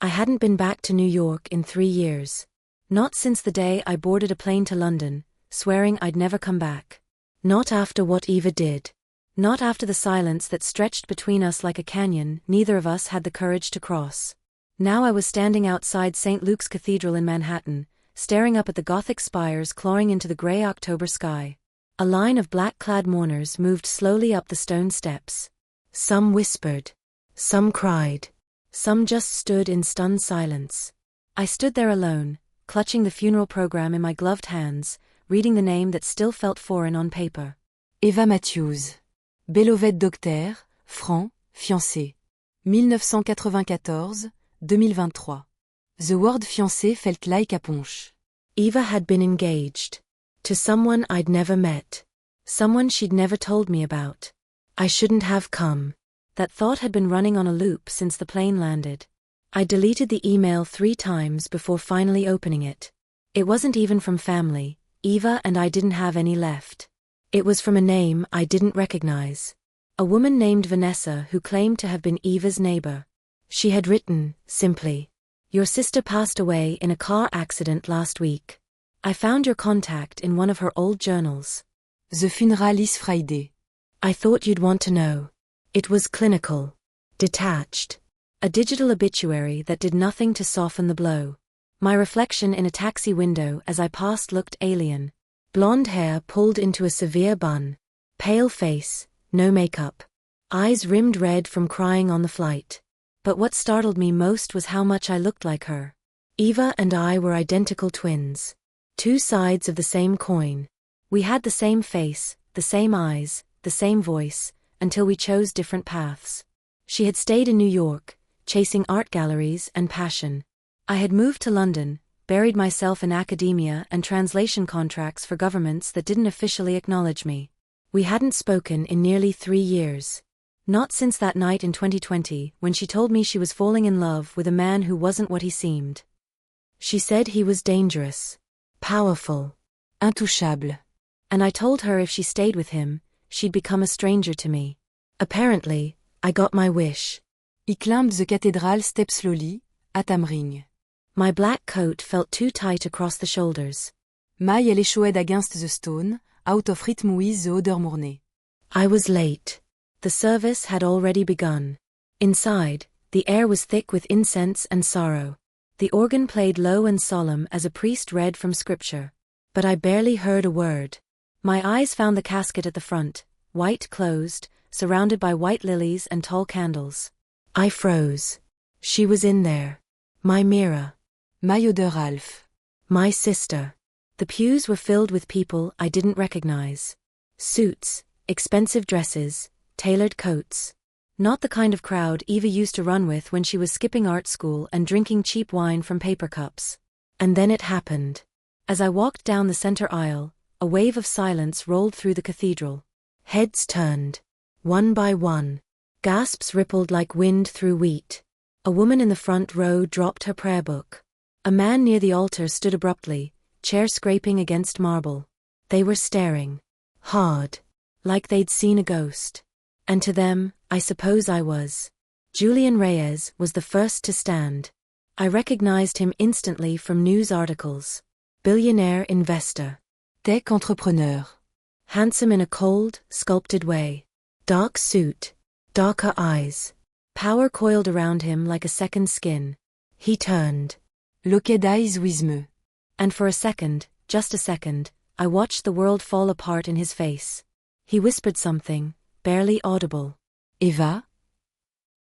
I hadn't been back to New York in 3 years. Not since the day I boarded a plane to London, swearing I'd never come back. Not after what Eva did. Not after the silence that stretched between us like a canyon neither of us had the courage to cross. Now I was standing outside St. Luke's Cathedral in Manhattan, staring up at the Gothic spires clawing into the grey October sky. A line of black-clad mourners moved slowly up the stone steps. Some whispered. Some cried. Some just stood in stunned silence. I stood there alone, clutching the funeral program in my gloved hands, reading the name that still felt foreign on paper. Eva Matthews. Belloved Docteur, franc, fiancée. 1994-2023. The word fiancée felt like a punch. Eva had been engaged. To someone I'd never met. Someone she'd never told me about. I shouldn't have come. That thought had been running on a loop since the plane landed. I deleted the email 3 times before finally opening it. It wasn't even from family. Eva and I didn't have any left. It was from a name I didn't recognize. A woman named Vanessa who claimed to have been Eva's neighbor. She had written, simply, "Your sister passed away in a car accident last week. I found your contact in one of her old journals. The funeral is Friday. I thought you'd want to know." It was clinical. Detached. A digital obituary that did nothing to soften the blow. My reflection in a taxi window as I passed looked alien. Blonde hair pulled into a severe bun. Pale face, no makeup. Eyes rimmed red from crying on the flight. But what startled me most was how much I looked like her. Eva and I were identical twins. 2 sides of the same coin. We had the same face, the same eyes, the same voice, until we chose different paths. She had stayed in New York, chasing art galleries and passion. I had moved to London, buried myself in academia and translation contracts for governments that didn't officially acknowledge me. We hadn't spoken in nearly 3 years. Not since that night in 2020 when she told me she was falling in love with a man who wasn't what he seemed. She said he was dangerous, powerful, intouchable. And I told her if she stayed with him, she'd become a stranger to me. Apparently, I got my wish. He climbed the cathedral steps slowly, at Amring. My black coat felt too tight across the shoulders. Maille elle échouait against the stone, out of rhythm with the odeur mornée. I was late. The service had already begun. Inside, the air was thick with incense and sorrow. The organ played low and solemn as a priest read from scripture. But I barely heard a word. My eyes found the casket at the front, white closed, surrounded by white lilies and tall candles. I froze. She was in there. My mirror. My odeur Alf. My sister. The pews were filled with people I didn't recognize. Suits, expensive dresses, tailored coats. Not the kind of crowd Eva used to run with when she was skipping art school and drinking cheap wine from paper cups. And then it happened. As I walked down the center aisle, a wave of silence rolled through the cathedral. Heads turned. One by one. Gasps rippled like wind through wheat. A woman in the front row dropped her prayer book. A man near the altar stood abruptly, chair scraping against marble. They were staring. Hard. Like they'd seen a ghost. And to them, I suppose I was. Julian Reyes was the first to stand. I recognized him instantly from news articles. Billionaire investor. Tech entrepreneur. Handsome in a cold, sculpted way. Dark suit. Darker eyes. Power coiled around him like a second skin. He turned. Looked eyes with me. And for a second, just a second, I watched the world fall apart in his face. He whispered something, barely audible. Eva?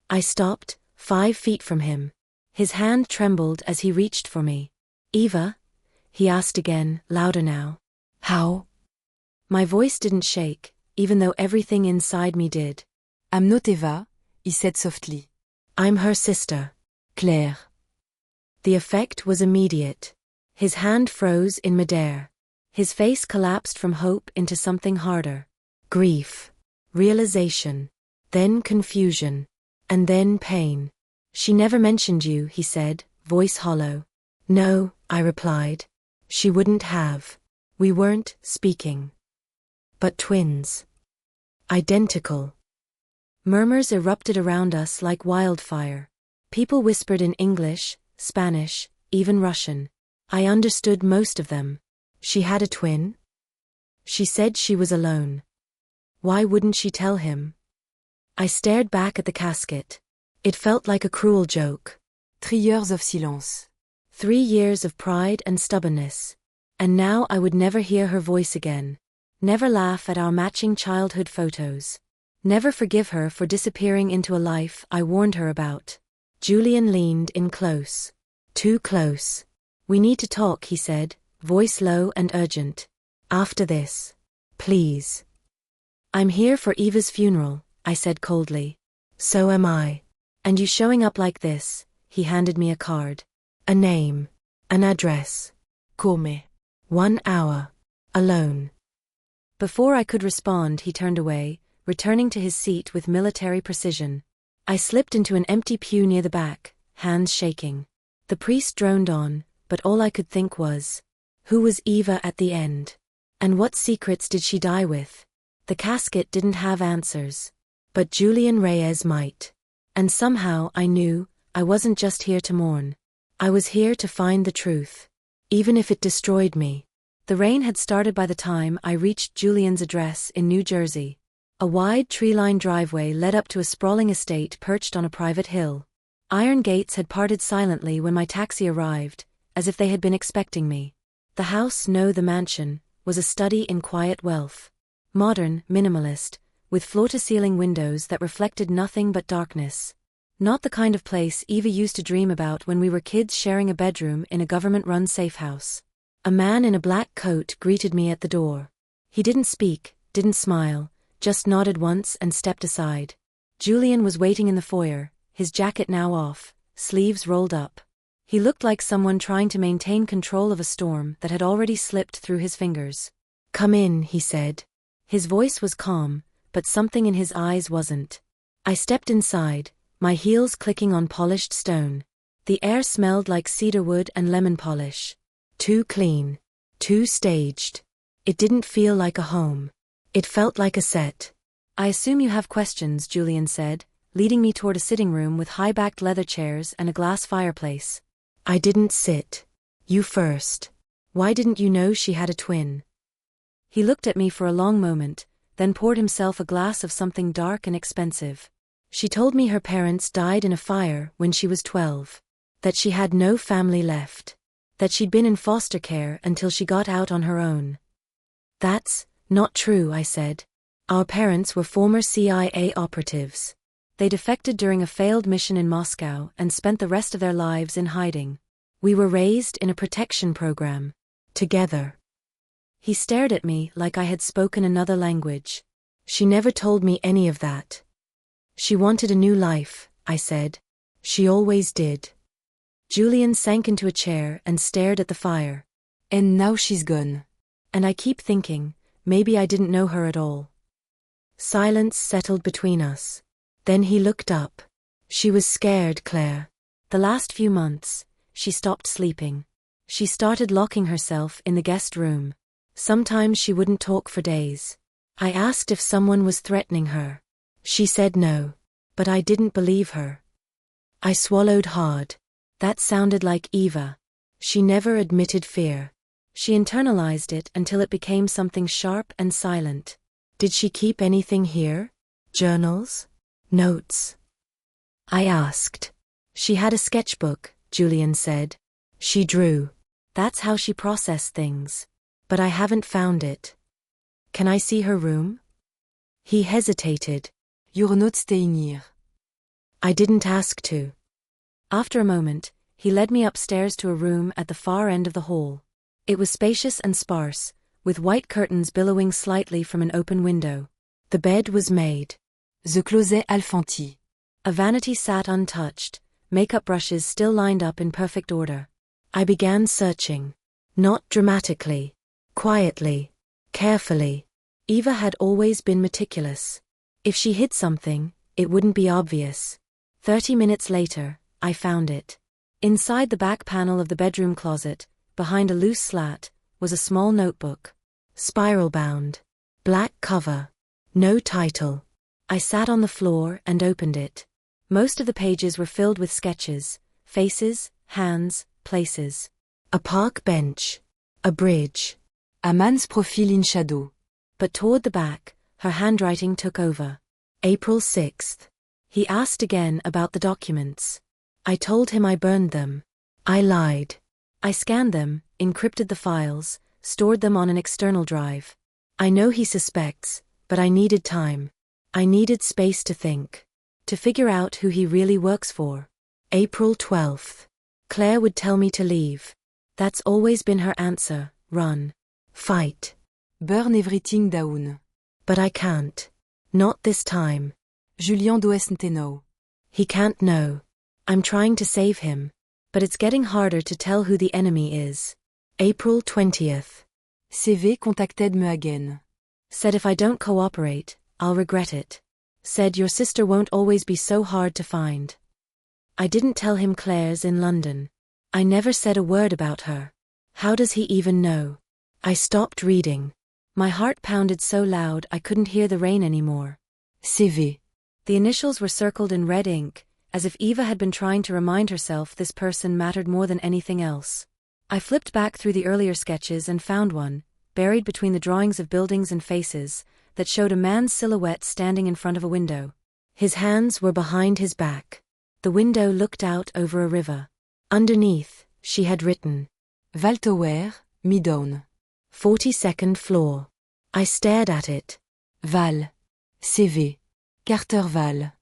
I stopped, 5 feet from him. His hand trembled as he reached for me. Eva? He asked again, louder now. How? My voice didn't shake, even though everything inside me did. I'm not Eva, he said softly. I'm her sister, Claire. The effect was immediate. His hand froze in midair. His face collapsed from hope into something harder. Grief. Realization. Then confusion. And then pain. She never mentioned you, he said, voice hollow. No, I replied. She wouldn't have. We weren't speaking. But twins. Identical. Murmurs erupted around us like wildfire. People whispered in English, Spanish, even Russian. I understood most of them. She had a twin? She said she was alone. Why wouldn't she tell him? I stared back at the casket. It felt like a cruel joke. 3 years of silence. 3 years of pride and stubbornness. And now I would never hear her voice again. Never laugh at our matching childhood photos. Never forgive her for disappearing into a life I warned her about. Julian leaned in close. Too close. We need to talk, he said, voice low and urgent. After this. Please. I'm here for Eva's funeral, I said coldly. So am I. And you showing up like this? He handed me a card. A name. An address. Come. 1 hour. Alone. Before I could respond, he turned away, returning to his seat with military precision. I slipped into an empty pew near the back, hands shaking. The priest droned on, but all I could think was, who was Eva at the end? And what secrets did she die with? The casket didn't have answers. But Julian Reyes might. And somehow I knew, I wasn't just here to mourn. I was here to find the truth. Even if it destroyed me. The rain had started by the time I reached Julian's address in New Jersey. A wide tree-lined driveway led up to a sprawling estate perched on a private hill. Iron gates had parted silently when my taxi arrived, as if they had been expecting me. The house, no, the mansion, was a study in quiet wealth. Modern, minimalist, with floor-to-ceiling windows that reflected nothing but darkness. Not the kind of place Eva used to dream about when we were kids sharing a bedroom in a government-run safe house. A man in a black coat greeted me at the door. He didn't speak, didn't smile, just nodded once and stepped aside. Julian was waiting in the foyer, his jacket now off, sleeves rolled up. He looked like someone trying to maintain control of a storm that had already slipped through his fingers. Come in, he said. His voice was calm, but something in his eyes wasn't. I stepped inside, my heels clicking on polished stone. The air smelled like cedarwood and lemon polish. Too clean. Too staged. It didn't feel like a home. It felt like a set. I assume you have questions, Julian said, leading me toward a sitting room with high-backed leather chairs and a glass fireplace. I didn't sit. You first. Why didn't you know she had a twin? He looked at me for a long moment, then poured himself a glass of something dark and expensive. She told me her parents died in a fire when she was 12. That she had no family left. That she'd been in foster care until she got out on her own. That's not true, I said. Our parents were former CIA operatives. They defected during a failed mission in Moscow and spent the rest of their lives in hiding. We were raised in a protection program. Together. He stared at me like I had spoken another language. She never told me any of that. She wanted a new life, I said. She always did. Julian sank into a chair and stared at the fire. And now she's gone. And I keep thinking, maybe I didn't know her at all. Silence settled between us. Then he looked up. She was scared, Claire. The last few months, she stopped sleeping. She started locking herself in the guest room. Sometimes she wouldn't talk for days. I asked if someone was threatening her. She said no. But I didn't believe her. I swallowed hard. That sounded like Eva. She never admitted fear. She internalized it until it became something sharp and silent. Did she keep anything here? Journals? Notes? I asked. She had a sketchbook, Julian said. She drew. That's how she processed things. But I haven't found it. Can I see her room? He hesitated. You're not staying here. I didn't ask to. After a moment, he led me upstairs to a room at the far end of the hall. It was spacious and sparse, with white curtains billowing slightly from an open window. The bed was made. The closet alfanti. A vanity sat untouched, makeup brushes still lined up in perfect order. I began searching. Not dramatically. Quietly. Carefully. Eva had always been meticulous. If she hid something, it wouldn't be obvious. 30 minutes later, I found it. Inside the back panel of the bedroom closet, behind a loose slat, was a small notebook. Spiral-bound. Black cover. No title. I sat on the floor and opened it. Most of the pages were filled with sketches, faces, hands, places. A park bench. A bridge. A man's profile in shadow. But toward the back, her handwriting took over. April 6th. He asked again about the documents. I told him I burned them. I lied. I scanned them, encrypted the files, stored them on an external drive. I know he suspects, but I needed time. I needed space to think. To figure out who he really works for. April 12th. Claire would tell me to leave. That's always been her answer, run. Fight. Burn everything down. But I can't. Not this time. Julien doesn't know. He can't know. I'm trying to save him. But it's getting harder to tell who the enemy is. April 20th. CV contacted me again. Said if I don't cooperate, I'll regret it. Said your sister won't always be so hard to find. I didn't tell him Claire's in London. I never said a word about her. How does he even know? I stopped reading. My heart pounded so loud I couldn't hear the rain anymore. CV. The initials were circled in red ink, as if Eva had been trying to remind herself this person mattered more than anything else. I flipped back through the earlier sketches and found one, buried between the drawings of buildings and faces, that showed a man's silhouette standing in front of a window. His hands were behind his back. The window looked out over a river. Underneath, she had written, Valtower, Middown. 42nd floor. I stared at it. Val. CV. Carter Val.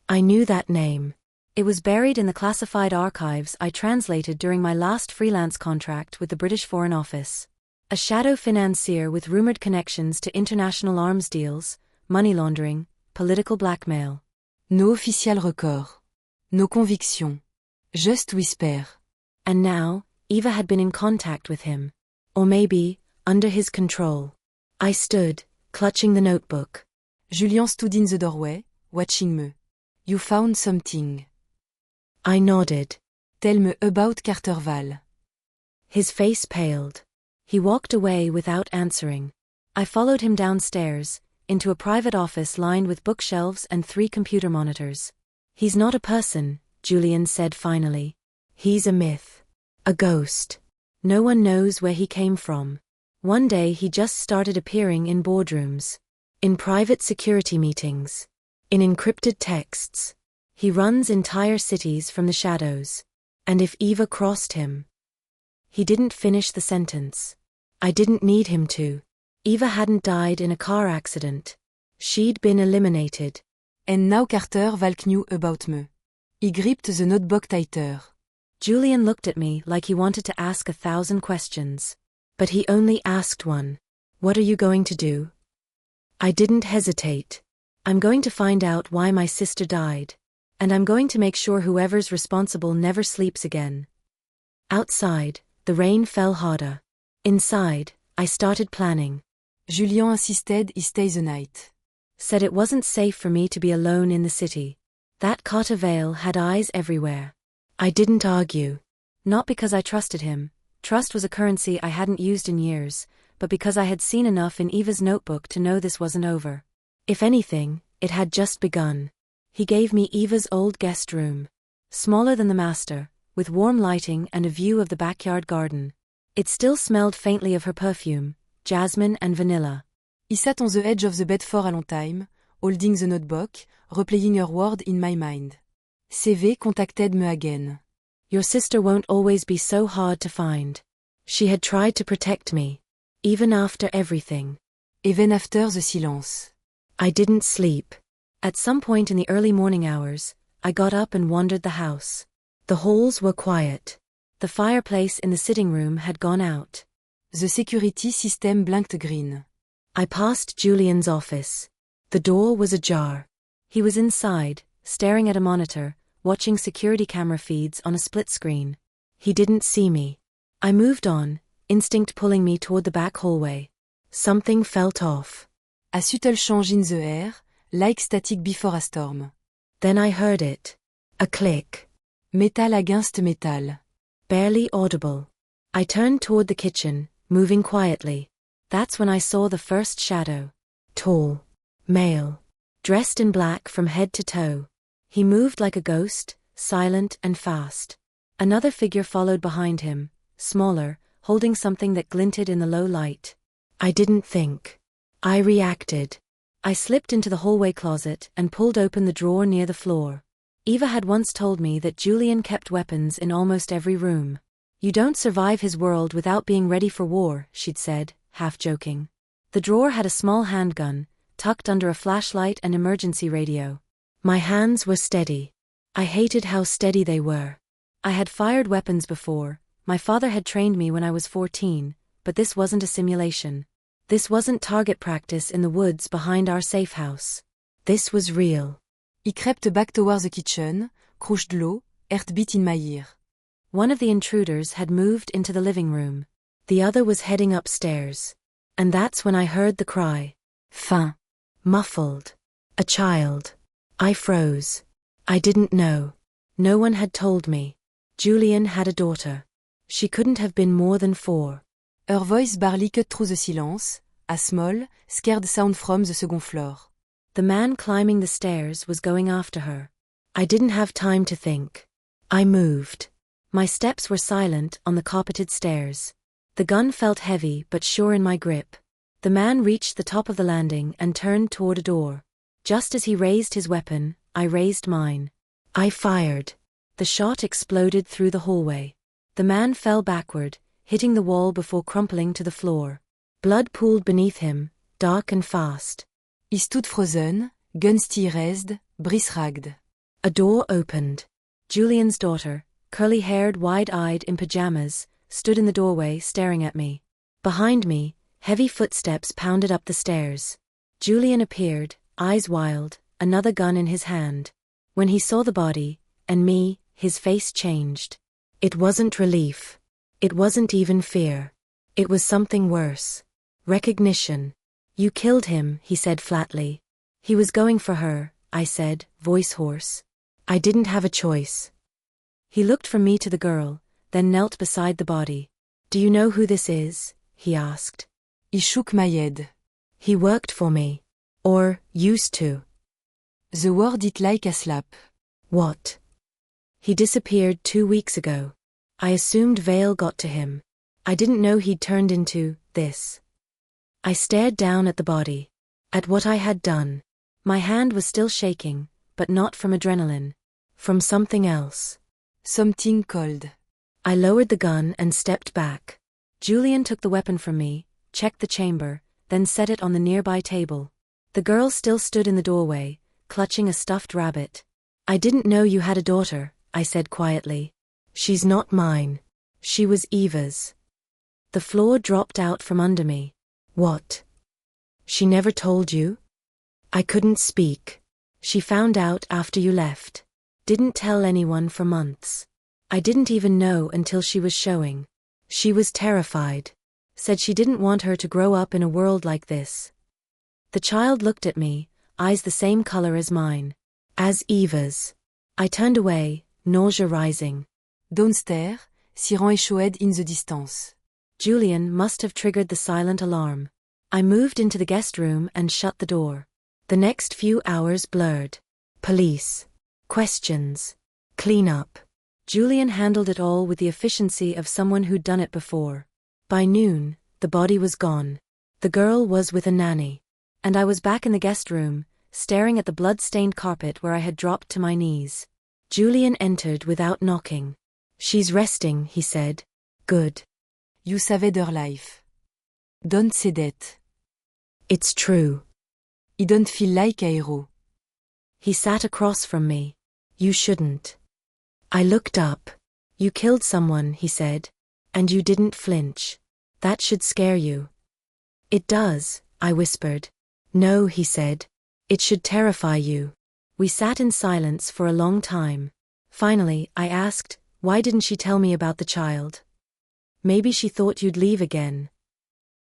I knew that name. It was buried in the classified archives I translated during my last freelance contract with the British Foreign Office. A shadow financier with rumored connections to international arms deals, money laundering, political blackmail. No official record. No conviction. Just whisper. And now, Eva had been in contact with him. Or maybe, under his control. I stood, clutching the notebook. Julien stood in the doorway, watching me. You found something. I nodded. Tell me about Carter Val. His face paled. He walked away without answering. I followed him downstairs, into a private office lined with bookshelves and 3 computer monitors. He's not a person, Julian said finally. He's a myth. A ghost. No one knows where he came from. One day he just started appearing in boardrooms. In private security meetings. In encrypted texts. He runs entire cities from the shadows. And if Eva crossed him... He didn't finish the sentence. I didn't need him to. Eva hadn't died in a car accident. She'd been eliminated. And now Carter Val knew about me. He gripped the notebook tighter. Julian looked at me like he wanted to ask 1,000 questions. But he only asked one. What are you going to do? I didn't hesitate. I'm going to find out why my sister died. And I'm going to make sure whoever's responsible never sleeps again. Outside, the rain fell harder. Inside, I started planning. Julien insisted he stay the night. Said it wasn't safe for me to be alone in the city. That Carter Vale had eyes everywhere. I didn't argue. Not because I trusted him. Trust was a currency I hadn't used in years, but because I had seen enough in Eva's notebook to know this wasn't over. If anything, it had just begun. He gave me Eva's old guest room. Smaller than the master, with warm lighting and a view of the backyard garden. It still smelled faintly of her perfume, jasmine and vanilla. He sat on the edge of the bed for a long time, holding the notebook, replaying her word in my mind. CV contacted me again. Your sister won't always be so hard to find. She had tried to protect me. Even after everything. Even after the silence. I didn't sleep. At some point in the early morning hours, I got up and wandered the house. The halls were quiet. The fireplace in the sitting room had gone out. The security system blinked green. I passed Julian's office. The door was ajar. He was inside, staring at a monitor, watching security camera feeds on a split screen. He didn't see me. I moved on, instinct pulling me toward the back hallway. Something felt off. A subtle change in the air, like static before a storm. Then I heard it. A click. Metal against metal. Barely audible. I turned toward the kitchen, moving quietly. That's when I saw the first shadow. Tall. Male. Dressed in black from head to toe. He moved like a ghost, silent and fast. Another figure followed behind him, smaller, holding something that glinted in the low light. I didn't think. I reacted. I slipped into the hallway closet and pulled open the drawer near the floor. Eva had once told me that Julian kept weapons in almost every room. You don't survive his world without being ready for war, she'd said, half joking. The drawer had a small handgun, tucked under a flashlight and emergency radio. My hands were steady. I hated how steady they were. I had fired weapons before, my father had trained me when I was 14, but this wasn't a simulation. This wasn't target practice in the woods behind our safe house. This was real. I crept back towards the kitchen, crouched low, heartbeat in my ear. One of the intruders had moved into the living room. The other was heading upstairs. And that's when I heard the cry. Faim. Muffled. A child. I froze. I didn't know. No one had told me. Julian had a daughter. She couldn't have been more than 4. Her voice barely cut through the silence, a small, scared sound from the second floor. The man climbing the stairs was going after her. I didn't have time to think. I moved. My steps were silent on the carpeted stairs. The gun felt heavy but sure in my grip. The man reached the top of the landing and turned toward a door. Just as he raised his weapon, I raised mine. I fired. The shot exploded through the hallway. The man fell backward, hitting the wall before crumpling to the floor. Blood pooled beneath him, dark and fast. He stood frozen, gun still raised, breath-ragged. A door opened. Julian's daughter, curly-haired, wide-eyed in pajamas, stood in the doorway staring at me. Behind me, heavy footsteps pounded up the stairs. Julian appeared, eyes wild, another gun in his hand. When he saw the body, and me, his face changed. It wasn't relief. It wasn't even fear. It was something worse. Recognition. You killed him, he said flatly. He was going for her, I said, voice hoarse. I didn't have a choice. He looked from me to the girl, then knelt beside the body. Do you know who this is? He asked. I shook my head. He worked for me. Or, used to. The word hit like a slap. What? He disappeared 2 weeks ago. I assumed Vale got to him. I didn't know he'd turned into this. I stared down at the body. At what I had done. My hand was still shaking, but not from adrenaline. From something else. Something cold. I lowered the gun and stepped back. Julian took the weapon from me, checked the chamber, then set it on the nearby table. The girl still stood in the doorway, clutching a stuffed rabbit. I didn't know you had a daughter, I said quietly. She's not mine. She was Eva's. The floor dropped out from under me. What? She never told you? I couldn't speak. She found out after you left. Didn't tell anyone for months. I didn't even know until she was showing. She was terrified. Said she didn't want her to grow up in a world like this. The child looked at me, eyes the same color as mine. As Eva's. I turned away, nausea rising. Downstairs, siren échoed in the distance. Julian must have triggered the silent alarm. I moved into the guest room and shut the door. The next few hours blurred. Police. Questions. Clean up. Julian handled it all with the efficiency of someone who'd done it before. By noon, the body was gone. The girl was with a nanny. And I was back in the guest room, staring at the blood-stained carpet where I had dropped to my knees. Julian entered without knocking. She's resting, he said. Good. You saved her life. Don't say that. It's true. I don't feel like a hero. He sat across from me. You shouldn't. I looked up. You killed someone, he said. And you didn't flinch. That should scare you. It does, I whispered. No, he said. It should terrify you. We sat in silence for a long time. Finally, I asked, why didn't she tell me about the child? Maybe she thought you'd leave again.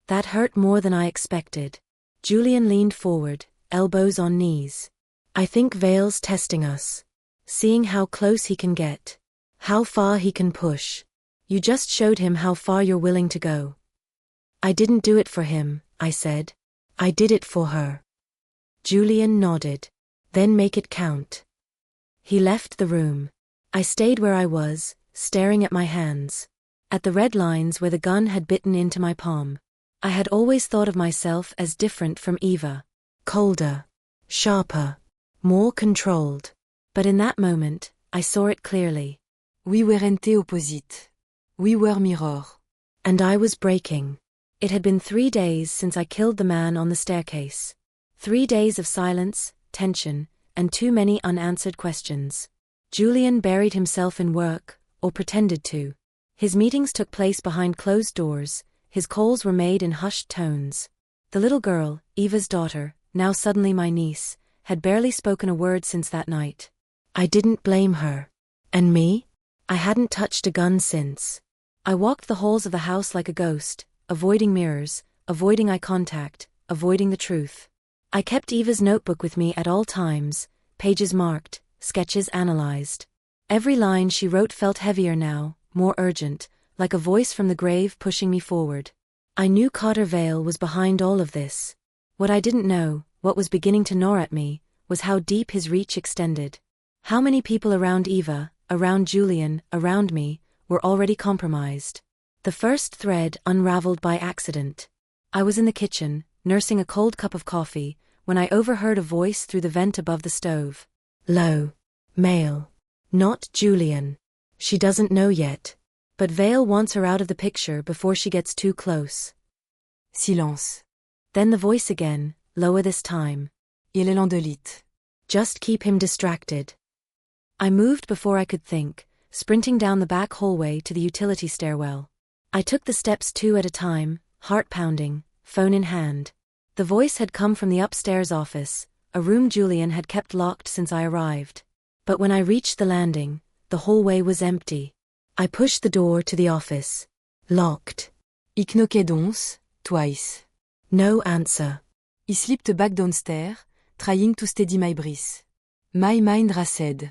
That hurt more than I expected. Julian leaned forward, elbows on knees. I think Vale's testing us. Seeing how close he can get. How far he can push. You just showed him how far you're willing to go. I didn't do it for him, I said. I did it for her. Julian nodded. Then make it count. He left the room. I stayed where I was, staring at my hands. At the red lines where the gun had bitten into my palm. I had always thought of myself as different from Eva. Colder. Sharper. More controlled. But in that moment, I saw it clearly. We weren't opposite. We were mirror. And I was breaking. It had been 3 days since I killed the man on the staircase. 3 days of silence, tension, and too many unanswered questions. Julian buried himself in work, or pretended to. His meetings took place behind closed doors, his calls were made in hushed tones. The little girl, Eva's daughter, now suddenly my niece, had barely spoken a word since that night. I didn't blame her. And me? I hadn't touched a gun since. I walked the halls of the house like a ghost, avoiding mirrors, avoiding eye contact, avoiding the truth. I kept Eva's notebook with me at all times, pages marked, sketches analyzed. Every line she wrote felt heavier now, more urgent, like a voice from the grave pushing me forward. I knew Carter Vale was behind all of this. What I didn't know, what was beginning to gnaw at me, was how deep his reach extended. How many people around Eva, around Julian, around me, were already compromised. The first thread unraveled by accident. I was in the kitchen, nursing a cold cup of coffee, when I overheard a voice through the vent above the stove. Low. Male. Not Julian. She doesn't know yet. But Vale wants her out of the picture before she gets too close. Silence. Then the voice again, lower this time. Il est l'endelite. Just keep him distracted. I moved before I could think, sprinting down the back hallway to the utility stairwell. I took the steps 2 at a time, heart pounding, phone in hand. The voice had come from the upstairs office, a room Julian had kept locked since I arrived. But when I reached the landing, the hallway was empty. I pushed the door to the office. Locked. I knocked once, twice. No answer. I slipped back downstairs, trying to steady my breath. My mind raced.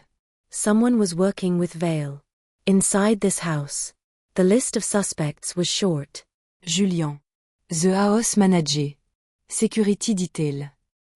Someone was working with Vale. Inside this house. The list of suspects was short. Julien. The house manager. Security detail.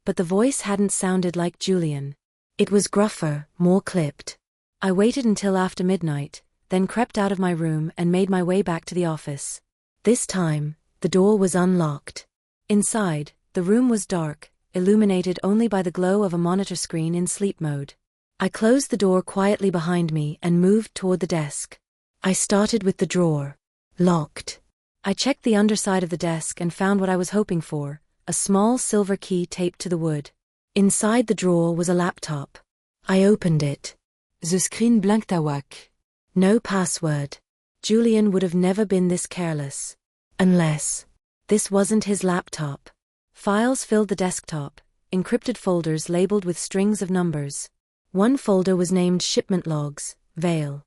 But the voice hadn't sounded like Julian. It was gruffer, more clipped. I waited until after midnight, then crept out of my room and made my way back to the office. This time, the door was unlocked. Inside, the room was dark, illuminated only by the glow of a monitor screen in sleep mode. I closed the door quietly behind me and moved toward the desk. I started with the drawer. Locked. I checked the underside of the desk and found what I was hoping for, a small silver key taped to the wood. Inside the drawer was a laptop. I opened it. The screen blanked awake. No password. Julian would have never been this careless. Unless this wasn't his laptop. Files filled the desktop, encrypted folders labeled with strings of numbers. One folder was named Shipment Logs, Vale.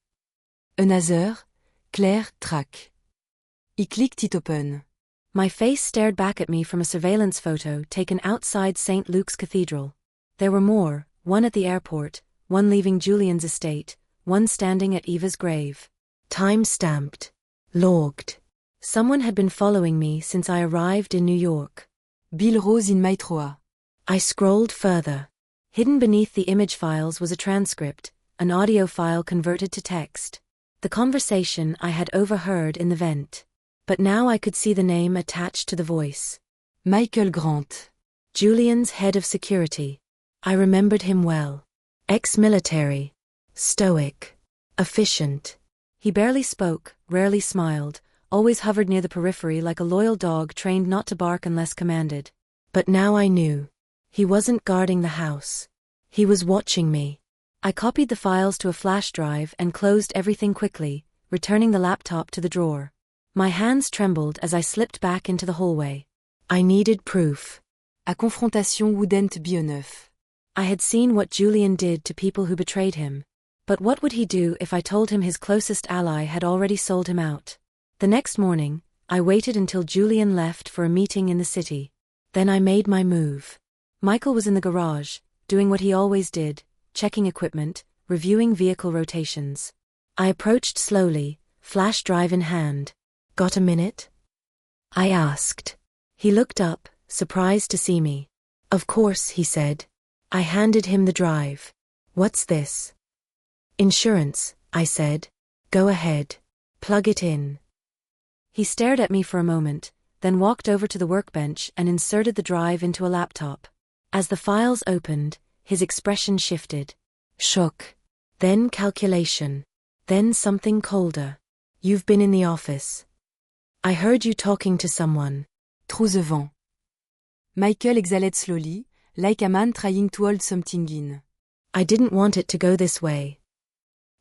Another, Claire Track. I clicked it open. My face stared back at me from a surveillance photo taken outside St. Luke's Cathedral. There were more, one at the airport, one leaving Julian's estate, one standing at Eva's grave. Time-stamped. Logged. Someone had been following me since I arrived in New York. Bill Rose in Maitroa. I scrolled further. Hidden beneath the image files was a transcript, an audio file converted to text. The conversation I had overheard in the vent. But now I could see the name attached to the voice. Michael Grant. Julian's head of security. I remembered him well. Ex-military. Stoic. Efficient. He barely spoke, rarely smiled, always hovered near the periphery like a loyal dog trained not to bark unless commanded. But now I knew. He wasn't guarding the house. He was watching me. I copied the files to a flash drive and closed everything quickly, returning the laptop to the drawer. My hands trembled as I slipped back into the hallway. I needed proof. A confrontation wouldn't be enough. I had seen what Julian did to people who betrayed him. But what would he do if I told him his closest ally had already sold him out? The next morning, I waited until Julian left for a meeting in the city. Then I made my move. Michael was in the garage, doing what he always did, checking equipment, reviewing vehicle rotations. I approached slowly, flash drive in hand. "Got a minute?" I asked. He looked up, surprised to see me. "Of course," he said. I handed him the drive. "What's this?" Insurance, I said. Go ahead. Plug it in. He stared at me for a moment, then walked over to the workbench and inserted the drive into a laptop. As the files opened, his expression shifted. Shock. Then calculation. Then something colder. You've been in the office. I heard you talking to someone. Trous the vent. Michael exhaled slowly, like a man trying to hold something in. I didn't want it to go this way.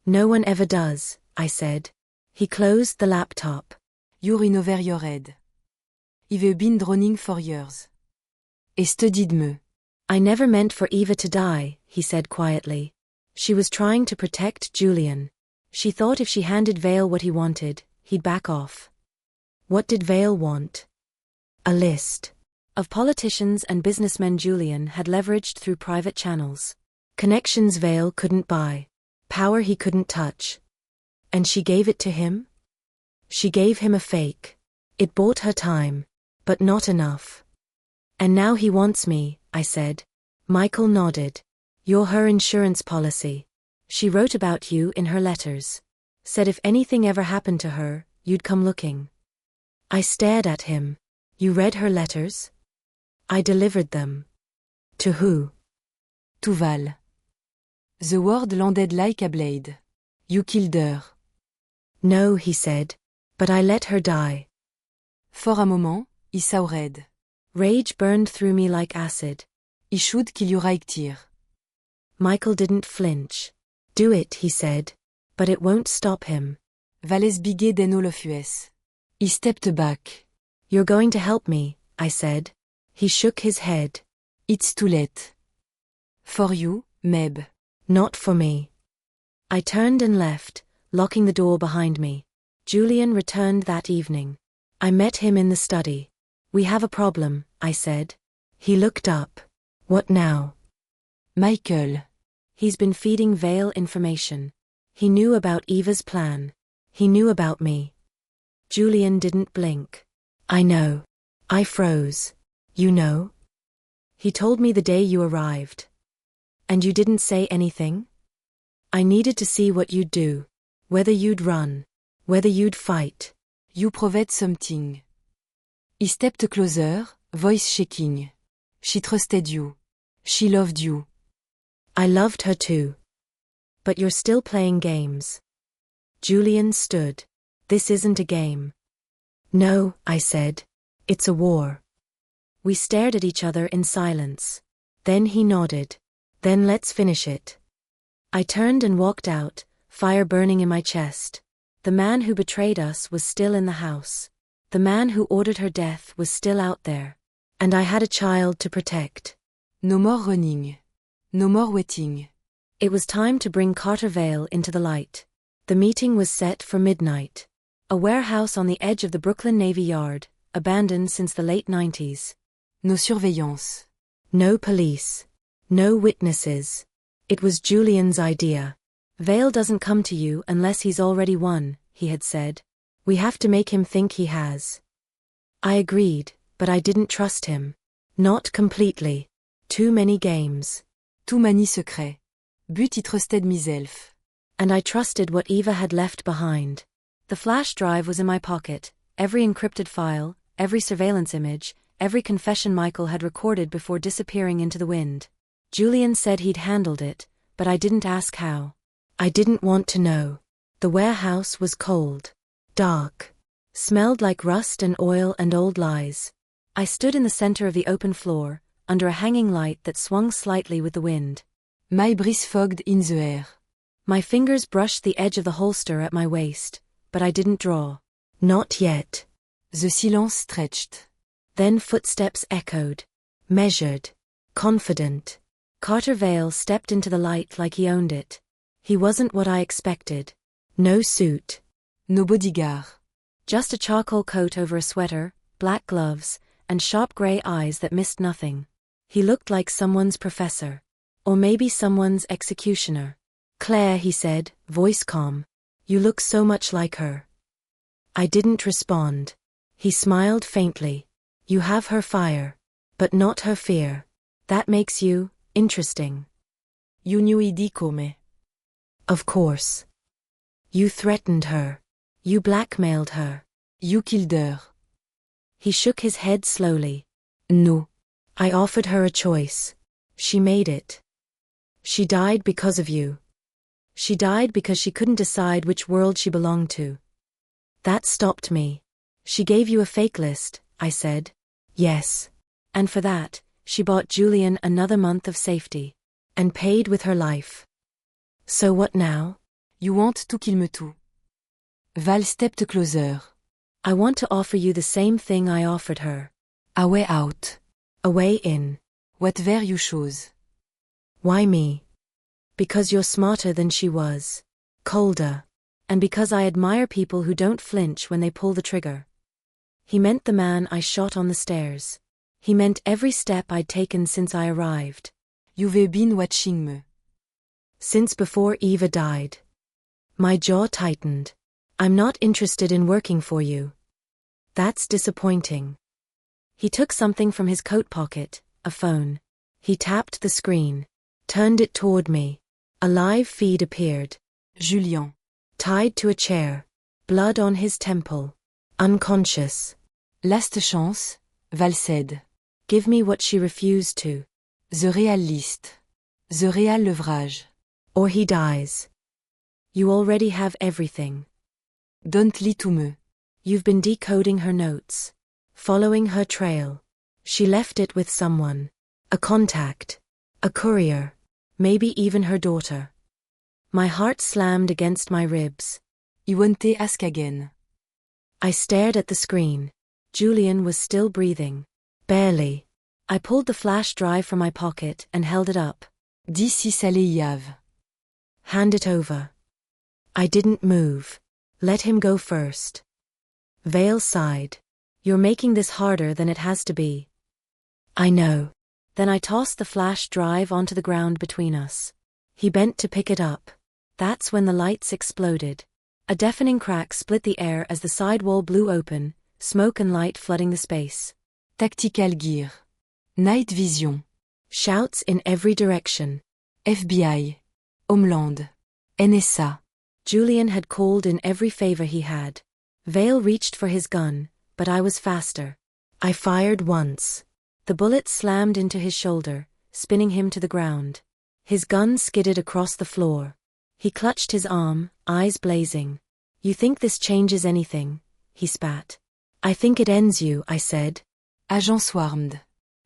No one ever does, I said. He closed the laptop. You're in over your head. I've been droning for years. Et studied me. I never meant for Eva to die, he said quietly. She was trying to protect Julian. She thought if she handed Vale what he wanted, he'd back off. What did Vale want? A list of politicians and businessmen Julian had leveraged through private channels. Connections Vale couldn't buy. Power he couldn't touch. And she gave it to him? She gave him a fake. It bought her time. But not enough. And now he wants me, I said. Michael nodded. You're her insurance policy. She wrote about you in her letters. Said if anything ever happened to her, you'd come looking. I stared at him. You read her letters? I delivered them. To who? To Val. The word landed like a blade. You killed her. No, he said. But I let her die. For a moment, il saurait. Rage burned through me like acid. I should kill you right here. Michael didn't flinch. Do it, he said. But it won't stop him. Valles bigé deno le fues. He stepped back. You're going to help me, I said. He shook his head. It's too late. For you, Meb. Not for me. I turned and left, locking the door behind me. Julian returned that evening. I met him in the study. We have a problem, I said. He looked up. What now? Michael. He's been feeding Vale information. He knew about Eva's plan. He knew about me. Julian didn't blink. I know. I froze. You know? He told me the day you arrived. And you didn't say anything? I needed to see what you'd do. Whether you'd run. Whether you'd fight. You proved something. He stepped closer, voice shaking. She trusted you. She loved you. I loved her too. But you're still playing games. Julian stood. This isn't a game. No, I said. It's a war. We stared at each other in silence. Then he nodded. Then let's finish it. I turned and walked out, fire burning in my chest. The man who betrayed us was still in the house. The man who ordered her death was still out there. And I had a child to protect. No more running. No more waiting. It was time to bring Carter Vale into the light. The meeting was set for midnight. A warehouse on the edge of the Brooklyn Navy Yard, abandoned since the late 90s. No surveillance. No police. No witnesses. It was Julian's idea. Vale doesn't come to you unless he's already won, he had said. We have to make him think he has. I agreed, but I didn't trust him. Not completely. Too many games. Too many secrets. But he trusted myself. And I trusted what Eva had left behind. The flash drive was in my pocket, every encrypted file, every surveillance image, every confession Michael had recorded before disappearing into the wind. Julian said he'd handled it, but I didn't ask how. I didn't want to know. The warehouse was cold. Dark. Smelled like rust and oil and old lies. I stood in the center of the open floor, under a hanging light that swung slightly with the wind. My breath fogged in the air. My fingers brushed the edge of the holster at my waist, but I didn't draw. Not yet. The silence stretched. Then footsteps echoed. Measured. Confident. Carter Vale stepped into the light like he owned it. He wasn't what I expected. No suit. No bodyguard. Just a charcoal coat over a sweater, black gloves, and sharp gray eyes that missed nothing. He looked like someone's professor. Or maybe someone's executioner. Claire, he said, voice calm. You look so much like her. I didn't respond. He smiled faintly. You have her fire. But not her fear. That makes you interesting. You knew idi come. Of course. You threatened her. You blackmailed her. You killed her. He shook his head slowly. No. I offered her a choice. She made it. She died because of you. She died because she couldn't decide which world she belonged to. That stopped me. She gave you a fake list, I said. Yes. And for that, she bought Julian another month of safety. And paid with her life. So what now? You want to kill me too. Val stepped closer. I want to offer you the same thing I offered her. A way out. A way in. Whatever you chose. Why me? Because you're smarter than she was. Colder. And because I admire people who don't flinch when they pull the trigger. He meant the man I shot on the stairs. He meant every step I'd taken since I arrived. You've been watching me. Since before Eva died. My jaw tightened. I'm not interested in working for you. That's disappointing. He took something from his coat pocket, a phone. He tapped the screen. Turned it toward me. A live feed appeared. Julien. Tied to a chair. Blood on his temple. Unconscious. Last chance, Val said. Give me what she refused to. The real list. The real leverage. Or he dies. You already have everything. Don't lie to me. You've been decoding her notes. Following her trail. She left it with someone. A contact. A courier. Maybe even her daughter. My heart slammed against my ribs. You won't ask again. I stared at the screen. Julian was still breathing. Barely. I pulled the flash drive from my pocket and held it up. Dis si ça les y have. Hand it over. I didn't move. Let him go first. Vale sighed. You're making this harder than it has to be. I know. Then I tossed the flash drive onto the ground between us. He bent to pick it up. That's when the lights exploded. A deafening crack split the air as the sidewall blew open, smoke and light flooding the space. Tactical gear. Night vision. Shouts in every direction. FBI. Homeland. NSA. Julian had called in every favor he had. Vale reached for his gun, but I was faster. I fired once. The bullet slammed into his shoulder, spinning him to the ground. His gun skidded across the floor. He clutched his arm, eyes blazing. You think this changes anything? He spat. I think it ends you, I said. Agent swarmed.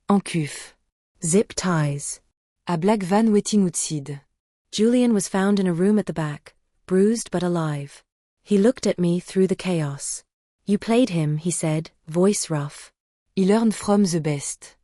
En cuff. Zip ties. A black van waiting outside. Julian was found in a room at the back, bruised but alive. He looked at me through the chaos. You played him, he said, voice rough. He learned from the best.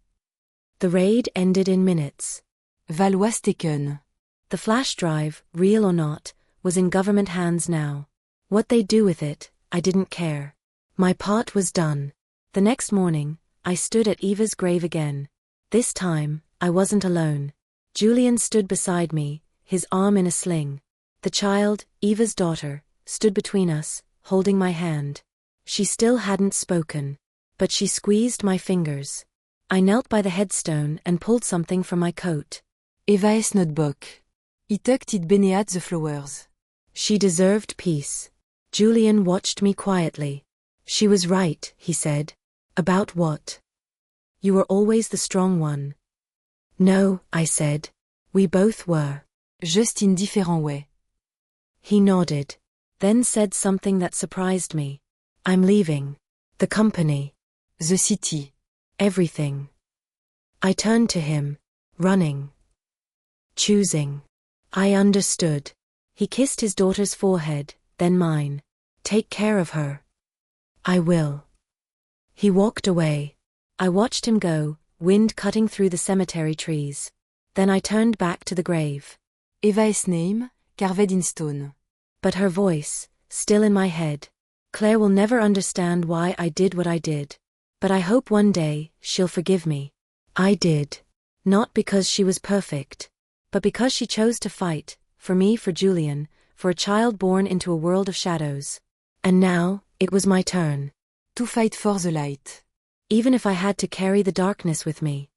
The raid ended in minutes. Val was taken. The flash drive, real or not, was in government hands now. What they'd do with it, I didn't care. My part was done. The next morning, I stood at Eva's grave again. This time, I wasn't alone. Julian stood beside me, his arm in a sling. The child, Eva's daughter, stood between us, holding my hand. She still hadn't spoken. But she squeezed my fingers. I knelt by the headstone and pulled something from my coat. Eva's notebook. He tucked it beneath the flowers. She deserved peace. Julian watched me quietly. She was right, he said. About what? You were always the strong one. No, I said. We both were. Just in different way. He nodded. Then said something that surprised me. I'm leaving. The company. The city. Everything. I turned to him. Running. Choosing. I understood. He kissed his daughter's forehead, then mine. Take care of her. I will. He walked away. I watched him go, wind cutting through the cemetery trees. Then I turned back to the grave. Eva's name, carved in stone. But her voice, still in my head. Claire will never understand why I did what I did. But I hope one day, she'll forgive me. I did. Not because she was perfect. But because she chose to fight, for me, for Julian, for a child born into a world of shadows. And now, it was my turn. To fight for the light. Even if I had to carry the darkness with me.